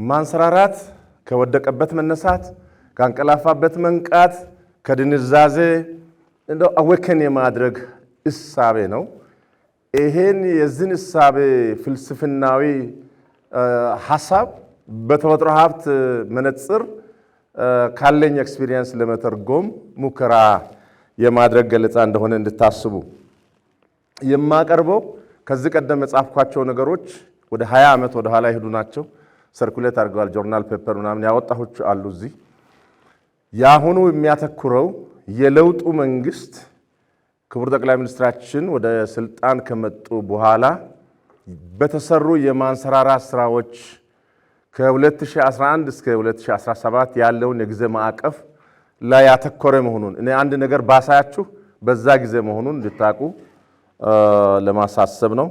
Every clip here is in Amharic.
ማንሰራራት ከወደቀበት መነሳት ካንቀላፋበት መንቃት ከድንዛዜ እንደው አወከን የማድረግ እሳቤ ነው። ይሄን የዝን እሳቤ ፍልስፍናዊ ሐሳብ በተፈጥሮ ሀብት መነጽር ካለኝ ኤክስፒሪየንስ ለመተርጎም ሙከራ የማድረግ ገለጻ እንደሆነ እንድታስቡ የማቀርበው ከዚህ ቀደም የጻፍኳቸው ነገሮች ወደ 20 ዓመት ወደ ኋላ ይሄዱ ናቸው። ሰርኩሌት አድርገዋል። ጆርናል ፔፐር ምናምን ያወጣሁት አሉ። እዚህ ያሁኑ የሚያተኩረው የለውጡ መንግስት ክቡር ጠቅላይ ሚኒስትራችን ወደ ስልጣን ከመጡ በኋላ በተሰሩ የማንሰራራት ስራዎች ከ2011 እስከ 2017 ያለውን የጊዜ ማዕቀፍ ላይ ያተኮረ መሆኑን እኔ አንድ ነገር ባሳያችሁ በዛ ጊዜ መሆኑን እንድታቁ ለማሳሰብ ነው።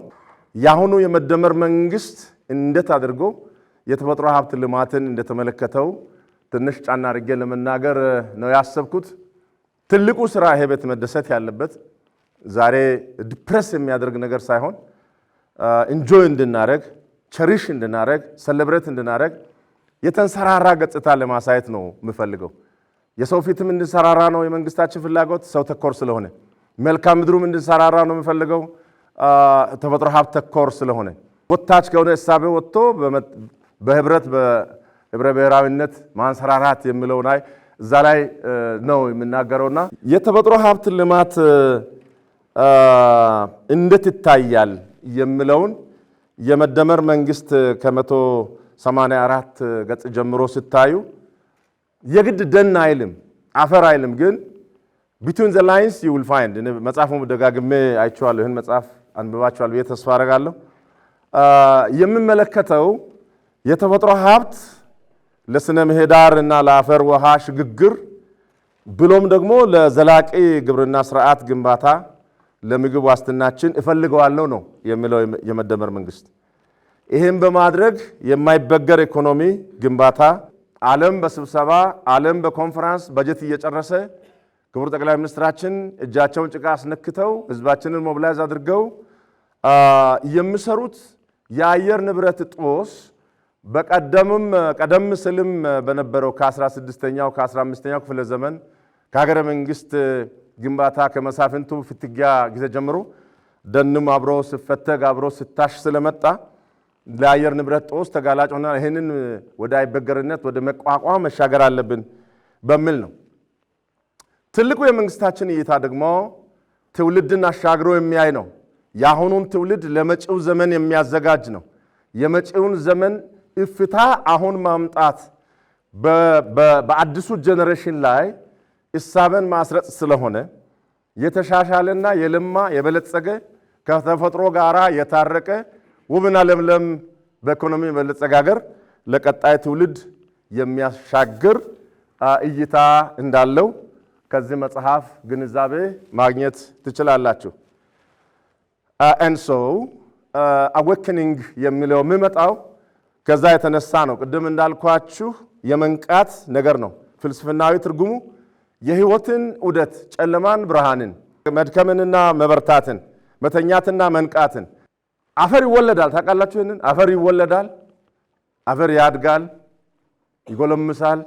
ያሁኑ የመደመር መንግስት እንዴት አድርጎ የተፈጥሮ ሀብት ልማትን እንደተመለከተው ትንሽ ጫና አድርጌ ለመናገር ነው ያሰብኩት። ትልቁ ስራ ይሄ ቤት መደሰት ያለበት ዛሬ ዲፕረስ የሚያደርግ ነገር ሳይሆን ኢንጆይ እንድናረግ ቸሪሽ እንድናረግ ሰለብሬት እንድናረግ የተንሰራራ ገጽታ ለማሳየት ነው የምፈልገው። የሰው ፊትም እንድንሰራራ ነው የመንግስታችን ፍላጎት፣ ሰው ተኮር ስለሆነ መልካም ምድሩም እንድንሰራራ ነው የምፈልገው ተፈጥሮ ሀብት ተኮር ስለሆነ ወታች ከሆነ እሳቤ ወጥቶ በህብረት በህብረ ብሔራዊነት ማንሰራራት የሚለው ላይ እዛ ላይ ነው የምናገረውና የተፈጥሮ ሀብት ልማት እንዴት ይታያል የሚለውን የመደመር መንግስት ከ184 ገጽ ጀምሮ ስታዩ የግድ ደን አይልም አፈር አይልም፣ ግን between the lines you will find መጽሐፉን ደጋግሜ አይቼዋለሁ። ይህን መጽሐፍ አንብባችኋል ብዬ ተስፋ አደርጋለሁ። የምመለከተው የተፈጥሮ ሀብት ለስነ ምህዳር እና ለአፈር ውሃ ሽግግር ብሎም ደግሞ ለዘላቂ ግብርና ስርዓት ግንባታ ለምግብ ዋስትናችን እፈልገዋለሁ ነው የሚለው የመደመር መንግስት። ይህም በማድረግ የማይበገር ኢኮኖሚ ግንባታ ዓለም በስብሰባ ዓለም በኮንፈረንስ በጀት እየጨረሰ ክቡር ጠቅላይ ሚኒስትራችን እጃቸውን ጭቃ አስነክተው ህዝባችንን ሞቢላይዝ አድርገው የሚሰሩት የአየር ንብረት ጦስ ቀደም ሲልም በነበረው ከ16ኛው ከ15ኛው ክፍለ ዘመን ከሀገረ መንግስት ግንባታ ከመሳፍንቱ ፍትጊያ ጊዜ ጀምሮ ደንም አብሮ ሲፈተግ አብሮ ሲታሽ ስለመጣ ለአየር ንብረት ጦስ ተጋላጭ ሆና ይሄንን ወደ አይበገርነት ወደ መቋቋም መሻገር አለብን በሚል ነው። ትልቁ የመንግስታችን እይታ ደግሞ ትውልድን አሻግሮ የሚያይ ነው። የአሁኑን ትውልድ ለመጪው ዘመን የሚያዘጋጅ ነው። የመጪውን ዘመን እፍታ አሁን ማምጣት በአዲሱ ጄኔሬሽን ላይ እሳበን ማስረጽ ስለሆነ የተሻሻለና የለማ የበለጸገ ከተፈጥሮ ጋራ የታረቀ ውብና ለምለም በኢኮኖሚ የበለጸገ ሀገር ለቀጣይ ትውልድ የሚያሻግር እይታ እንዳለው ከዚህ መጽሐፍ ግንዛቤ ማግኘት ትችላላችሁ። and so awakening የሚለው የሚመጣው ከዛ የተነሳ ነው። ቅድም እንዳልኳችሁ የመንቃት ነገር ነው። ፍልስፍናዊ ትርጉሙ የህይወትን ዑደት ጨለማን ብርሃንን መድከምንና መበርታትን መተኛትና መንቃትን አፈር ይወለዳል። ታውቃላችሁ ይሄንን አፈር ይወለዳል፣ አፈር ያድጋል፣ ይጎለምሳል።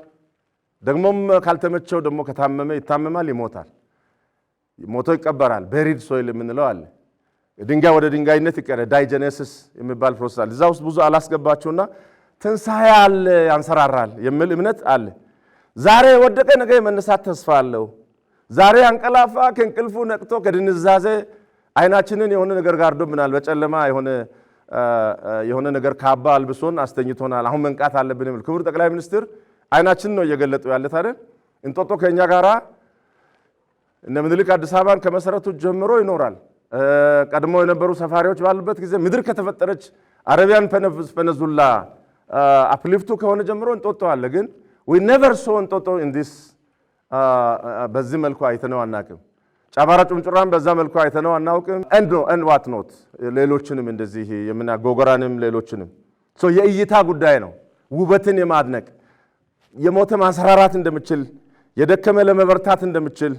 ደግሞም ካልተመቸው ደግሞ ከታመመ ይታመማል፣ ይሞታል፣ ሞቶ ይቀበራል። ቤሪድ ሶይል የምንለው አለ። ድንጋይ ወደ ድንጋይነት ይቀየራል። ዳይጀኔሲስ የሚባል ፕሮሰስ አለ። እዛ ውስጥ ብዙ አላስገባችሁና ትንሣኤ አለ፣ ያንሰራራል የሚል እምነት አለ። ዛሬ ወደቀ ነገ የመነሳት ተስፋ አለው። ዛሬ አንቀላፋ ከእንቅልፉ ነቅቶ ከድንዛዜ አይናችንን የሆነ ነገር ጋርዶብናል። በጨለማ የሆነ ነገር ካባ አልብሶን አስተኝቶናል። አሁን መንቃት አለብን የሚል ክቡር ጠቅላይ ሚኒስትር አይናችንን ነው እየገለጡ ያለት አይደል? እንጦጦ ከኛ ጋራ እነ ምኒልክ አዲስ አበባን ከመሰረቱ ጀምሮ ይኖራል። ቀድሞ የነበሩ ሰፋሪዎች ባሉበት ጊዜ ምድር ከተፈጠረች አረቢያን ፔኒንሱላ አፕሊፍቱ ከሆነ ጀምሮ እንጦጦ አለ። ግን we never saw እንጦጦ in this በዚህ መልኩ አይተነው አናውቅም። ጫባራ ጩምጩራን በዛ መልኩ አይተነው አናውቅም። and what not ሌሎችንም እንደዚህ ጎጎራንም ሌሎችንም የእይታ ጉዳይ ነው። ውበትን የማድነቅ የሞተ ማንሰራራት እንደምችል የደከመ ለመበርታት እንደምችል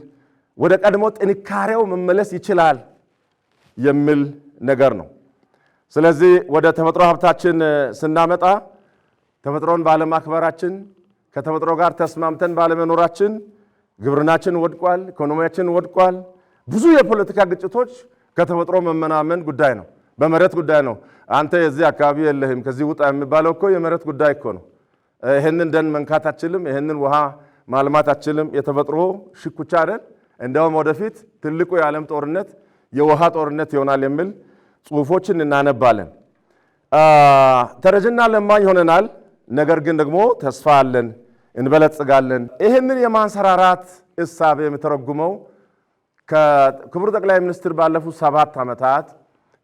ወደ ቀድሞ ጥንካሬው መመለስ ይችላል የሚል ነገር ነው። ስለዚህ ወደ ተፈጥሮ ሀብታችን ስናመጣ ተፈጥሮን ባለማክበራችን ከተፈጥሮ ጋር ተስማምተን ባለመኖራችን ግብርናችን ወድቋል፣ ኢኮኖሚያችን ወድቋል። ብዙ የፖለቲካ ግጭቶች ከተፈጥሮ መመናመን ጉዳይ ነው፣ በመሬት ጉዳይ ነው። አንተ የዚህ አካባቢ የለህም ከዚህ ውጣ የሚባለው እኮ የመሬት ጉዳይ እኮ ነው። ይሄንን ደን መንካት አትችልም፣ ይሄንን ውሃ ማልማት አትችልም። የተፈጥሮ ሽኩቻ አይደል? እንደውም ወደፊት ትልቁ የዓለም ጦርነት የውሃ ጦርነት ይሆናል የሚል ጽሁፎችን እናነባለን። ተረጅና ለማኝ ሆነናል። ነገር ግን ደግሞ ተስፋ አለን፣ እንበለጽጋለን። ይህንን የማንሰራራት እሳቤ የሚተረጉመው ከክቡር ጠቅላይ ሚኒስትር ባለፉት 7 ዓመታት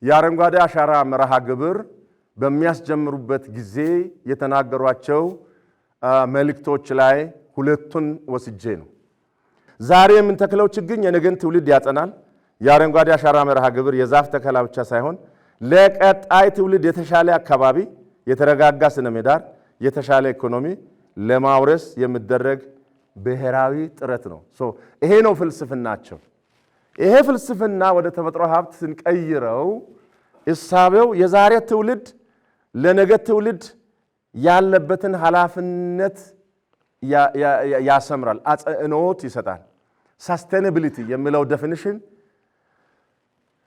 የአረንጓዴ አሻራ መርሃ ግብር በሚያስጀምሩበት ጊዜ የተናገሯቸው መልእክቶች ላይ ሁለቱን ወስጄ ነው። ዛሬ የምንተክለው ችግኝ የነገን ትውልድ ያጸናል። የአረንጓዴ አሻራ መርሃ ግብር የዛፍ ተከላ ብቻ ሳይሆን ለቀጣይ ትውልድ የተሻለ አካባቢ፣ የተረጋጋ ስነ ምህዳር፣ የተሻለ ኢኮኖሚ ለማውረስ የሚደረግ ብሔራዊ ጥረት ነው። ይሄ ነው ፍልስፍናቸው። ይሄ ፍልስፍና ወደ ተፈጥሮ ሀብት ስንቀይረው እሳቤው የዛሬ ትውልድ ለነገ ትውልድ ያለበትን ኃላፊነት ያሰምራል፣ አጽንዖት ይሰጣል። ሳስቴናቢሊቲ የሚለው ዴፊኒሽን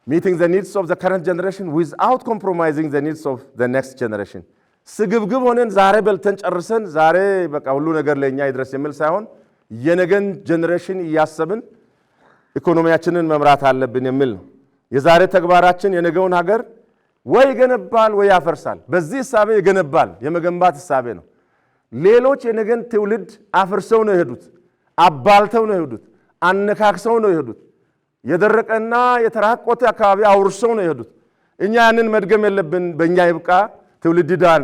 meeting the needs of the current generation without compromising the needs of the next generation ስግብግብ ሆነን ዛሬ በልተን ጨርሰን ዛሬ በቃ ሁሉ ነገር ለኛ ይድረስ የሚል ሳይሆን የነገን ጀነሬሽን እያሰብን ኢኮኖሚያችንን መምራት አለብን የሚል ነው። የዛሬ ተግባራችን የነገውን ሀገር ወይ ይገነባል ወይ ያፈርሳል። በዚህ እሳቤ ይገነባል የመገንባት እሳቤ ነው። ሌሎች የነገን ትውልድ አፍርሰው ነው የሄዱት፣ አባልተው ነው የሄዱት፣ አነካክሰው ነው የሄዱት። የደረቀና የተራቆተ አካባቢ አውርሰው ነው የሄዱት። እኛ ያንን መድገም የለብን፣ በእኛ ይብቃ፣ ትውልድ ይዳን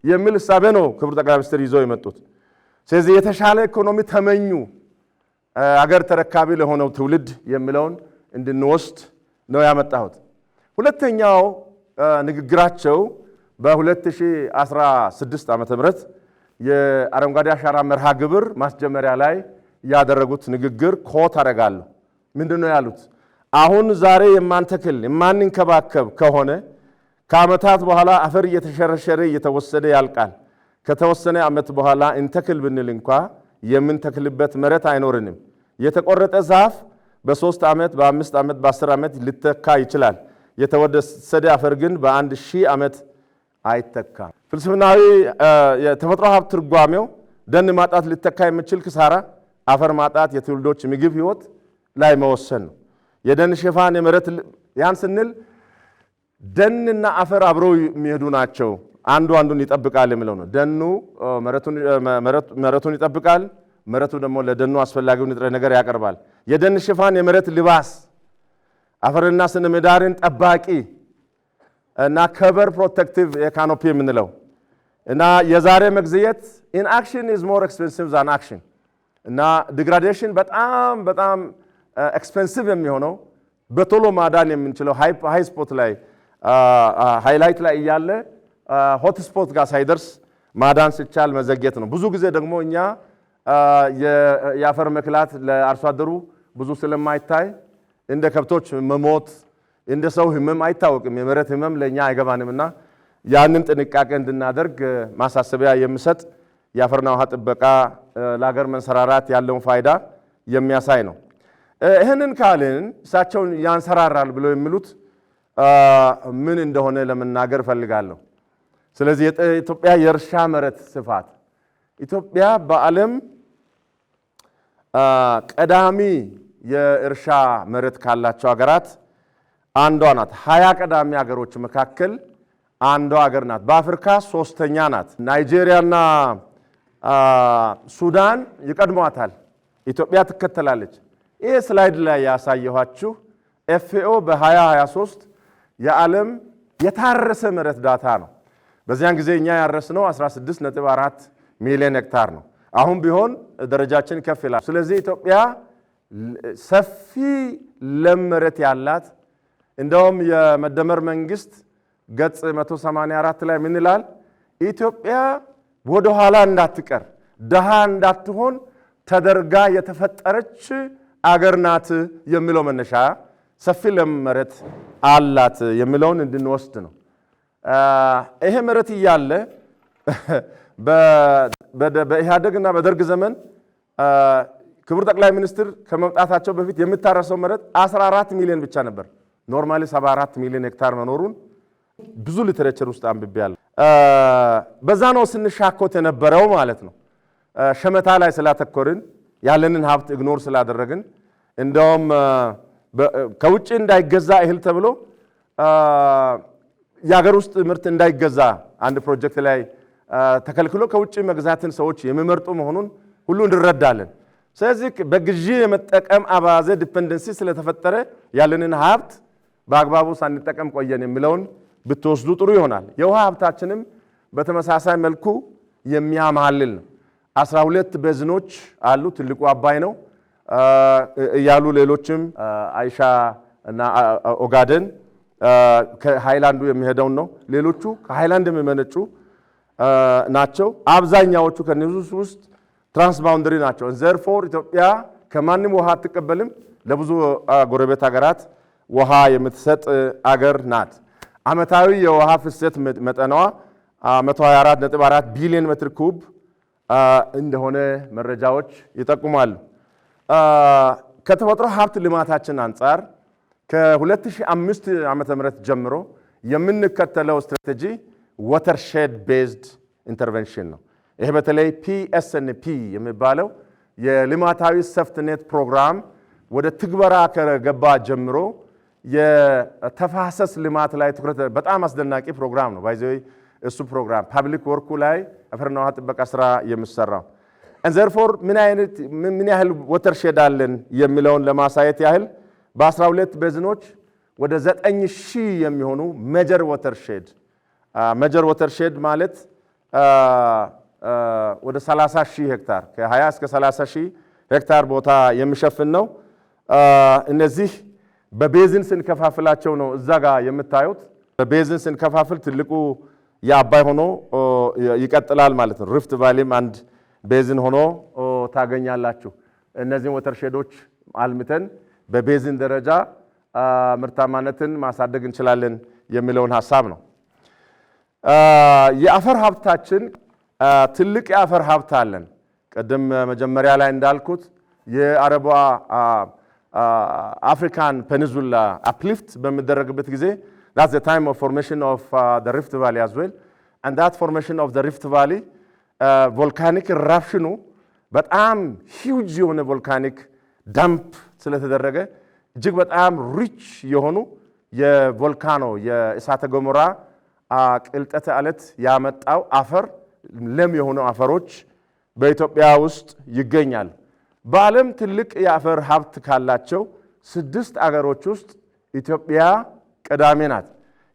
የሚል እሳቤ ነው ክቡር ጠቅላይ ሚኒስትር ይዘው የመጡት። ስለዚህ የተሻለ ኢኮኖሚ ተመኙ፣ አገር ተረካቢ ለሆነው ትውልድ የሚለውን እንድንወስድ ነው ያመጣሁት። ሁለተኛው ንግግራቸው በ2016 ዓ.ም የአረንጓዴ አሻራ መርሃ ግብር ማስጀመሪያ ላይ ያደረጉት ንግግር ኮት አደርጋለሁ። ምንድነው ያሉት? አሁን ዛሬ የማንተክል የማንንከባከብ ከሆነ ከዓመታት በኋላ አፈር እየተሸረሸረ እየተወሰደ ያልቃል። ከተወሰነ ዓመት በኋላ እንተክል ብንል እንኳ የምንተክልበት መሬት አይኖርንም። የተቆረጠ ዛፍ በ3 ዓመት፣ በ5 ዓመት፣ በ10 ዓመት ሊተካ ይችላል። የተወሰደ አፈር ግን በ1000 ዓመት አይተካም። ፍልስፍናዊ የተፈጥሮ ሀብት ትርጓሜው ደን ማጣት ሊተካ የሚችል ክሳራ፣ አፈር ማጣት የትውልዶች ምግብ ህይወት ላይ መወሰን ነው። የደን ሽፋን የመሬት ያን ስንል ደንና አፈር አብረው የሚሄዱ ናቸው። አንዱ አንዱን ይጠብቃል የሚለው ነው። ደኑ መሬቱን ይጠብቃል፣ መሬቱ ደግሞ ለደኑ አስፈላጊውን ንጥረ ነገር ያቀርባል። የደን ሽፋን የመሬት ልባስ፣ አፈርና ስነ ምህዳርን ጠባቂ እና ከቨር ፕሮቴክቲቭ የካኖፒ የምንለው እና የዛሬ መግዚየት ኢንአክሽን ኢዝ ሞር ኤክስፔንሲቭ ዛን አክሽን እና ዲግራዴሽን በጣም ኤክስፔንሲቭ የሚሆነው በቶሎ ማዳን የምንችለው ሃይ ስፖት ላይ ሃይላይት ላይ እያለ ሆት ስፖት ጋር ሳይደርስ ማዳን ሲቻል መዘግየት ነው። ብዙ ጊዜ ደግሞ እኛ የአፈር መክላት ለአርሶ አደሩ ብዙ ስለማይታይ እንደ ከብቶች መሞት እንደ ሰው ህመም አይታወቅም። የመሬት ህመም ለኛ አይገባንምና ያንን ጥንቃቄ እንድናደርግ ማሳሰቢያ የሚሰጥ የአፈርና ውሃ ጥበቃ ለሀገር መንሰራራት ያለውን ፋይዳ የሚያሳይ ነው። ይህንን ካልን እሳቸውን ያንሰራራል ብለው የሚሉት ምን እንደሆነ ለመናገር ፈልጋለሁ። ስለዚህ የኢትዮጵያ የእርሻ መሬት ስፋት ኢትዮጵያ በዓለም ቀዳሚ የእርሻ መሬት ካላቸው ሀገራት አንዷ ናት። 20 ቀዳሚ ሀገሮች መካከል አንዷ ሀገር ናት። በአፍሪካ 3ኛ ናት። ናይጄሪያና ሱዳን ይቀድሟታል፣ ኢትዮጵያ ትከተላለች። ይህ ስላይድ ላይ ያሳየኋችሁ ኤፍኤኦ በ2023 የዓለም የታረሰ መሬት ዳታ ነው። በዚያን ጊዜ እኛ ያረስነው 16.4 ሚሊዮን ሄክታር ነው። አሁን ቢሆን ደረጃችን ከፍ ይላል። ስለዚህ ኢትዮጵያ ሰፊ ለም መሬት ያላት፣ እንደውም የመደመር መንግስት ገጽ 184 ላይ ምን ይላል? ኢትዮጵያ ወደ ኋላ እንዳትቀር ደሃ እንዳትሆን ተደርጋ የተፈጠረች አገር ናት የሚለው መነሻ ሰፊ ለም መሬት አላት የሚለውን እንድንወስድ ነው። ይሄ መሬት እያለ በኢህአደግና በደርግ ዘመን ክቡር ጠቅላይ ሚኒስትር ከመምጣታቸው በፊት የምታረሰው መሬት 14 ሚሊዮን ብቻ ነበር። ኖርማሊ 74 ሚሊዮን ሄክታር መኖሩን ብዙ ሊትሬቸር ውስጥ አንብቤያለሁ። በዛ ነው ስንሻኮት የነበረው ማለት ነው። ሸመታ ላይ ስላተኮርን ያለንን ሀብት ኢግኖር ስላደረግን እንደውም ከውጭ እንዳይገዛ እህል ተብሎ የሀገር ውስጥ ምርት እንዳይገዛ አንድ ፕሮጀክት ላይ ተከልክሎ ከውጭ መግዛትን ሰዎች የሚመርጡ መሆኑን ሁሉ እንረዳለን። ስለዚህ በግዢ የመጠቀም አባዜ ዲፔንደንሲ ስለተፈጠረ ያለንን ሀብት በአግባቡ ሳንጠቀም ቆየን የሚለውን ብትወስዱ ጥሩ ይሆናል። የውሃ ሀብታችንም በተመሳሳይ መልኩ የሚያማልል ነው። 12 ቤዝኖች አሉ። ትልቁ አባይ ነው እያሉ ሌሎችም አይሻ እና ኦጋዴን ከሃይላንዱ የሚሄደው ነው። ሌሎቹ ከሃይላንድ የሚመነጩ ናቸው። አብዛኛዎቹ ከነዚህ ውስጥ ትራንስባውንደሪ ናቸው። ዘርፎር ኢትዮጵያ ከማንም ውሃ አትቀበልም። ለብዙ ጎረቤት ሀገራት ውሃ የምትሰጥ አገር ናት። ዓመታዊ የውሃ ፍሰት መጠኗ 124.4 ቢሊዮን ሜትር ኩብ እንደሆነ መረጃዎች ይጠቁማሉ። ከተፈጥሮ ሀብት ልማታችን አንጻር ከ2005 ዓመተ ምህረት ጀምሮ የምንከተለው ስትራቴጂ ዋተርሼድ ቤዝድ ኢንተርቬንሽን ነው። ይሄ በተለይ PSNP የሚባለው የልማታዊ ሰፍትኔት ፕሮግራም ወደ ትግበራ ከገባ ጀምሮ የተፋሰስ ልማት ላይ ትኩረት በጣም አስደናቂ ፕሮግራም ነው። ባይዘይ እሱ ፕሮግራም ፓብሊክ ወርኩ ላይ አፈርና ውሃ ጥበቃ ስራ የሚሰራው ዘርፎር ምን ያህል ወተርሼድ አለን የሚለውን ለማሳየት ያህል በ12 ቤዝኖች ወደ 9000 የሚሆኑ ሜጀር ወተርሼድ ማለት ወደ 30,000 ሄክታር ከ20 እስከ 30,000 ሄክታር ቦታ የሚሸፍን ነው። እነዚህ በቤዝን ስንከፋፍላቸው ነው እዛ ጋር የምታዩት። በቤዝን ስንከፋፍል ትልቁ የአባይ ሆኖ ይቀጥላል ማለት ነው። ሪፍት ቫሊም አንድ ቤዝን ሆኖ ታገኛላችሁ። እነዚህን ወተርሼዶች አልምተን በቤዝን ደረጃ ምርታማነትን ማሳደግ እንችላለን የሚለውን ሐሳብ ነው። የአፈር ሀብታችን ትልቅ የአፈር ሀብት አለን። ቀደም መጀመሪያ ላይ እንዳልኩት የአረቧ አፍሪካን ፔኒንሱላ አፕሊፍት በሚደረግበት ጊዜ that's the time of formation of the Rift Valley as well, and that formation of the Rift Valley volcanic eruption በጣም ሂውጅ የሆነ ቮልካኒክ ዳምፕ ስለተደረገ እጅግ በጣም ሪች የሆኑ የቮልካኖ የእሳተ ገሞራ ቅልጠተ አለት ያመጣው አፈር ለም የሆኑ አፈሮች በኢትዮጵያ ውስጥ ይገኛል። በዓለም ትልቅ የአፈር ሀብት ካላቸው 6 አገሮች ውስጥ ኢትዮጵያ ቀዳሚ ናት።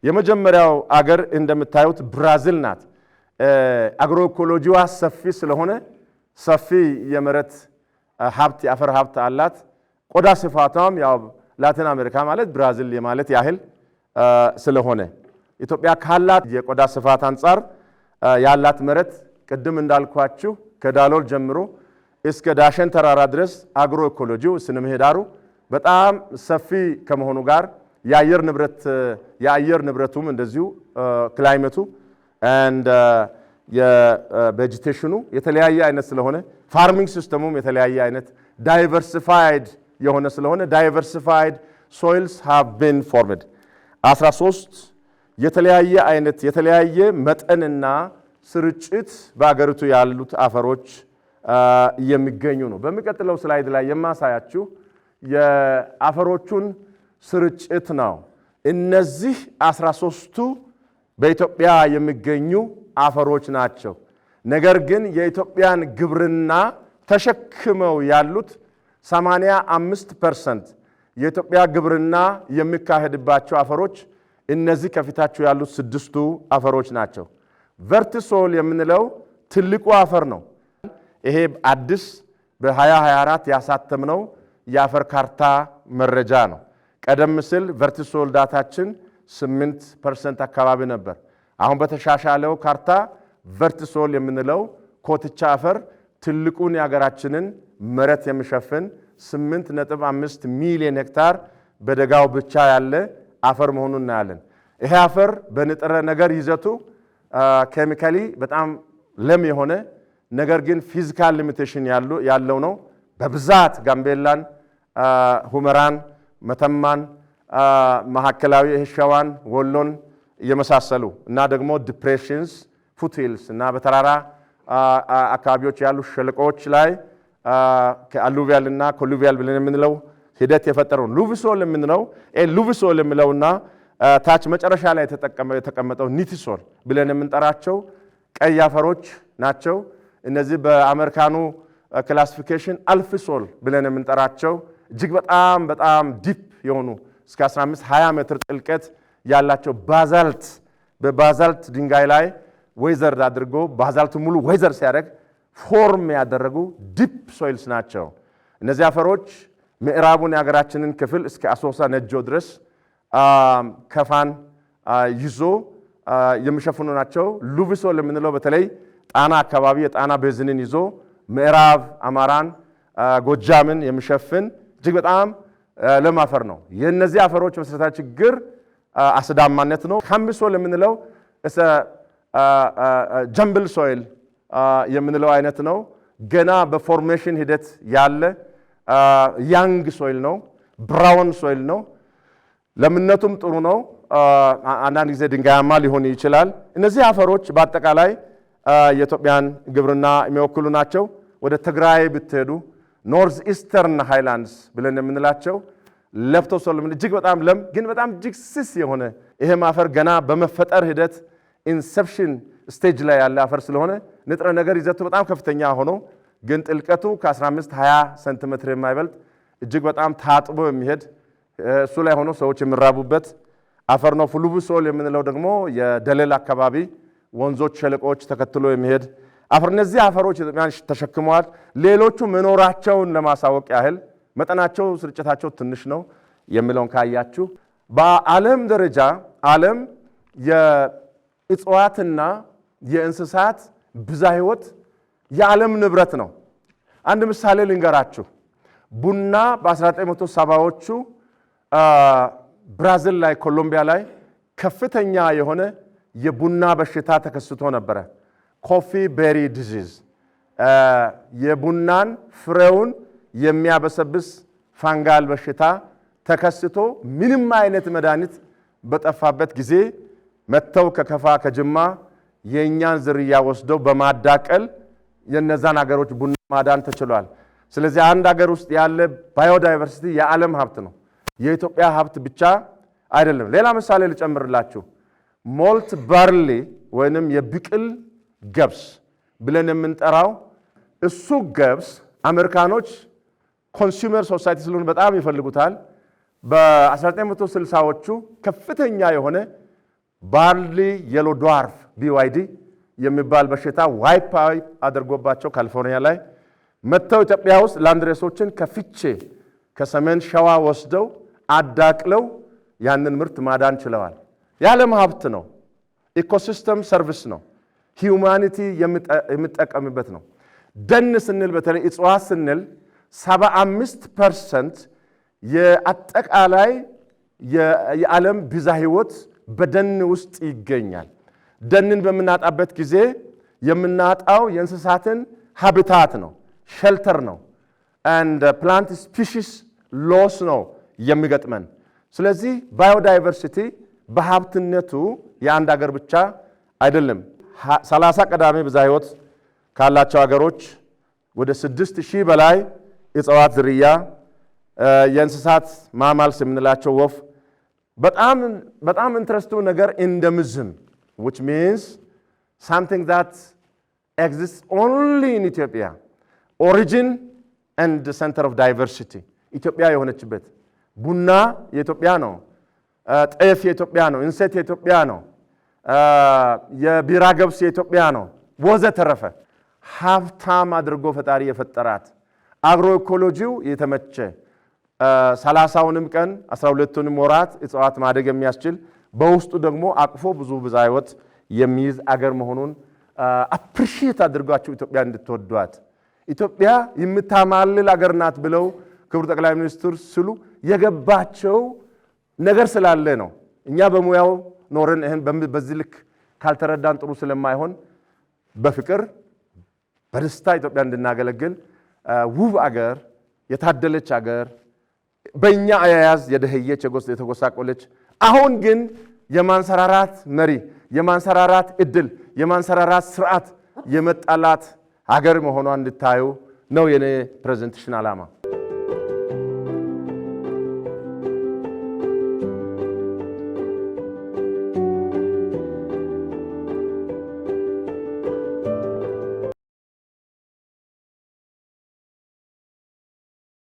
የመጀመሪያው አገር እንደምታዩት ብራዚል ናት። አግሮኢኮሎጂዋ ሰፊ ስለሆነ ሰፊ የመሬት ሀብት የአፈር ሀብት አላት። ቆዳ ስፋቷም ያው ላቲን አሜሪካ ማለት ብራዚል የማለት ያህል ስለሆነ ኢትዮጵያ ካላት የቆዳ ስፋት አንጻር ያላት መሬት ቅድም እንዳልኳችሁ ከዳሎል ጀምሮ እስከ ዳሸን ተራራ ድረስ አግሮኢኮሎጂው ስነ ምህዳሩ በጣም ሰፊ ከመሆኑ ጋር የአየር ንብረቱም እንደዚሁ ክላይሜቱ and የቬጂቴሽኑ የተለያየ አይነት ስለሆነ ፋርሚንግ ሲስተሙም የተለያየ አይነት ዳይቨርሲፋይድ የሆነ ስለሆነ ዳይቨርሲፋይድ ሶይልስ have been formed 13 የተለያየ አይነት የተለያየ መጠንና ስርጭት በአገሪቱ ያሉት አፈሮች የሚገኙ ነው። በሚቀጥለው ስላይድ ላይ የማሳያችሁ የአፈሮቹን ስርጭት ነው። እነዚህ 13ቱ በኢትዮጵያ የሚገኙ አፈሮች ናቸው። ነገር ግን የኢትዮጵያን ግብርና ተሸክመው ያሉት 85% የኢትዮጵያ ግብርና የሚካሄድባቸው አፈሮች እነዚህ ከፊታችሁ ያሉት 6ቱ አፈሮች ናቸው። ቨርቲሶል የምንለው ትልቁ አፈር ነው። ይሄ አዲስ በ2024 ያሳተምነው የአፈር ካርታ መረጃ ነው። ቀደም ሲል ቨርቲሶል ዳታችን 8% አካባቢ ነበር። አሁን በተሻሻለው ካርታ ቨርቲሶል የምንለው ኮትቻ አፈር ትልቁን የሀገራችንን መሬት የሚሸፍን 8.5 ሚሊዮን ሄክታር በደጋው ብቻ ያለ አፈር መሆኑን እናያለን። ይሄ አፈር በንጥረ ነገር ይዘቱ ኬሚካሊ በጣም ለም የሆነ ነገር ግን ፊዚካል ሊሚቴሽን ያለው ነው። በብዛት ጋምቤላን፣ ሁመራን፣ መተማን፣ ማዕከላዊ ሸዋን፣ ወሎን የመሳሰሉ እና ደግሞ ዲፕሬሽንስ፣ ፉትሂልስ እና በተራራ አካባቢዎች ያሉ ሸለቆዎች ላይ ከአሉቪያል እና ኮሉቪያል ብለን የምንለው ሂደት የፈጠረው ሉቪሶል የምንለው ሉቪሶል የሚለውና ታች መጨረሻ ላይ የተቀመጠው ኒቲሶል ብለን የምንጠራቸው ቀይ አፈሮች ናቸው። እነዚህ በአሜሪካኑ ክላሲፊኬሽን አልፊሶል ብለን የምንጠራቸው እጅግ በጣም ዲፕ የሆኑ እስከ 15-20 ሜትር ጥልቀት ያላቸው በባዛልት ድንጋይ ላይ ወይዘር አድርጎ ባዛልቱ ሙሉ ወይዘር ሲያደርግ ፎርም ያደረጉ ዲፕ ሶይልስ ናቸው። እነዚህ አፈሮች ምዕራቡን የሀገራችንን ክፍል እስከ አሶሳ ነጆ ድረስ ከፋን ይዞ የሚሸፍኑ ናቸው። ሉቪሶል የምንለው በተለይ ጣና አካባቢ የጣና ቤዝንን ይዞ ምዕራብ አማራን፣ ጎጃምን የሚሸፍን እጅግ በጣም ለም አፈር ነው። የእነዚህ አፈሮች መሰረታዊ ችግር አስዳማነት ነው። ካምቢሶል የምንለው ጀምብል ሶይል የምንለው አይነት ነው። ገና በፎርሜሽን ሂደት ያለ ያንግ ሶይል ነው። ብራውን ሶይል ነው። ለምነቱም ጥሩ ነው። አንዳንድ ጊዜ ድንጋያማ ሊሆን ይችላል። እነዚህ አፈሮች በአጠቃላይ የኢትዮጵያን ግብርና የሚወክሉ ናቸው። ወደ ትግራይ ብትሄዱ ኖርዝ ኢስተርን ሃይላንድስ ብለን የምንላቸው ለፍቶሶል እጅግ በጣም ለም ግን በጣም እጅግ ስስ የሆነ ይሄም አፈር ገና በመፈጠር ሂደት ኢንሰፕሽን ስቴጅ ላይ ያለ አፈር ስለሆነ ንጥረ ነገር ይዘቱ በጣም ከፍተኛ ሆኖ ግን ጥልቀቱ ከ15-20 ሴንቲሜትር የማይበልጥ እጅግ በጣም ታጥቦ የሚሄድ እሱ ላይ ሆኖ ሰዎች የሚራቡበት አፈር ነው። ሉቪሶል የምንለው ደግሞ የደለል አካባቢ ወንዞች፣ ሸለቆዎች ተከትሎ የሚሄድ አፈር። እነዚህ አፈሮች ኢትዮጵያን ተሸክመዋል። ሌሎቹ መኖራቸውን ለማሳወቅ ያህል መጠናቸው፣ ስርጭታቸው ትንሽ ነው የሚለውን ካያችሁ በዓለም ደረጃ ዓለም የእጽዋትና የእንስሳት ብዝሃ ሕይወት የዓለም ንብረት ነው። አንድ ምሳሌ ልንገራችሁ። ቡና በ1970ዎቹ ብራዚል ላይ ኮሎምቢያ ላይ ከፍተኛ የሆነ የቡና በሽታ ተከስቶ ነበረ። ኮፊ ቤሪ ዲዚዝ የቡናን ፍሬውን የሚያበሰብስ ፋንጋል በሽታ ተከስቶ ምንም አይነት መድኃኒት በጠፋበት ጊዜ መተው ከከፋ ከጅማ የእኛን ዝርያ ወስደው በማዳቀል የነዛን ሀገሮች ቡና ማዳን ተችሏል። ስለዚህ አንድ ሀገር ውስጥ ያለ ባዮዳይቨርሲቲ የዓለም ሀብት ነው። የኢትዮጵያ ሀብት ብቻ አይደለም። ሌላ ምሳሌ ልጨምርላችሁ። ሞልት ባርሊ ወይንም የብቅል ገብስ ብለን የምንጠራው እሱ ገብስ አሜሪካኖች ኮንሱመር ሶሳይቲ ስለሆነ በጣም ይፈልጉታል። በ1960ዎቹ ከፍተኛ የሆነ ባርሊ የሎ ድዋርፍ BYD የሚባል በሽታ ዋይፕ አድርጎባቸው ካሊፎርኒያ ላይ መተው ኢትዮጵያ ውስጥ ላንድሬሶችን ከፍቼ ከሰሜን ሸዋ ወስደው አዳቅለው ያንን ምርት ማዳን ችለዋል። የዓለም ሀብት ነው። ኢኮሲስተም ሰርቪስ ነው። ሂዩማኒቲ የሚጠቀምበት ነው። ደን ስንል በተለይ እጽዋት ስንል 75% የአጠቃላይ የዓለም ብዝሃ ሕይወት በደን ውስጥ ይገኛል። ደንን በምናጣበት ጊዜ የምናጣው የእንስሳትን ሀቢታት ነው፣ ሼልተር ነው፣ and plant species loss ነው የሚገጥመን። ስለዚህ ባዮዳይቨርሲቲ በሀብትነቱ የአንድ ሀገር ብቻ አይደለም። 30 ቀዳሚ ብዝሃ ሕይወት ካላቸው ሀገሮች ወደ 6000 በላይ የእጽዋት ዝርያ፣ የእንስሳት ማማልስ የምንላቸው ወፍ፣ በጣም ኢንትረስቲንግ ነገር ኢንደሚዝም which means something that exists only in Ethiopia, origin and the center of diversity. ኢትዮጵያ የሆነችበት ቡና የኢትዮጵያ ነው፣ ጤፍ የኢትዮጵያ ነው፣ እንሰት የኢትዮጵያ ነው፣ የቢራ ገብስ የኢትዮጵያ ነው ወዘተረፈ። ሀብታም አድርጎ ፈጣሪ የፈጠራት አግሮ ኢኮሎጂው የተመቸ 30ውንም ቀን 12ቱንም ወራት እጽዋት ማደግ የሚያስችል በውስጡ ደግሞ አቅፎ ብዙ ብዝሃ ሕይወት የሚይዝ አገር መሆኑን አፕሪሺየት አድርጓቸው ኢትዮጵያ እንድትወዷት። ኢትዮጵያ የምታማልል አገር ናት ብለው ክቡር ጠቅላይ ሚኒስትር ሲሉ የገባቸው ነገር ስላለ ነው። እኛ በሙያው ኖረን ይሄን በዚህ ልክ ካልተረዳን ጥሩ ስለማይሆን በፍቅር በደስታ ኢትዮጵያ እንድናገለግል ውብ አገር የታደለች አገር በእኛ አያያዝ የደህየች የተጎሳቆለች አሁን ግን የማንሰራራት መሪ የማንሰራራት እድል የማንሰራራት ስርዓት የመጣላት ሀገር መሆኗን እንድታዩ ነው የኔ ፕሬዘንቴሽን ዓላማ።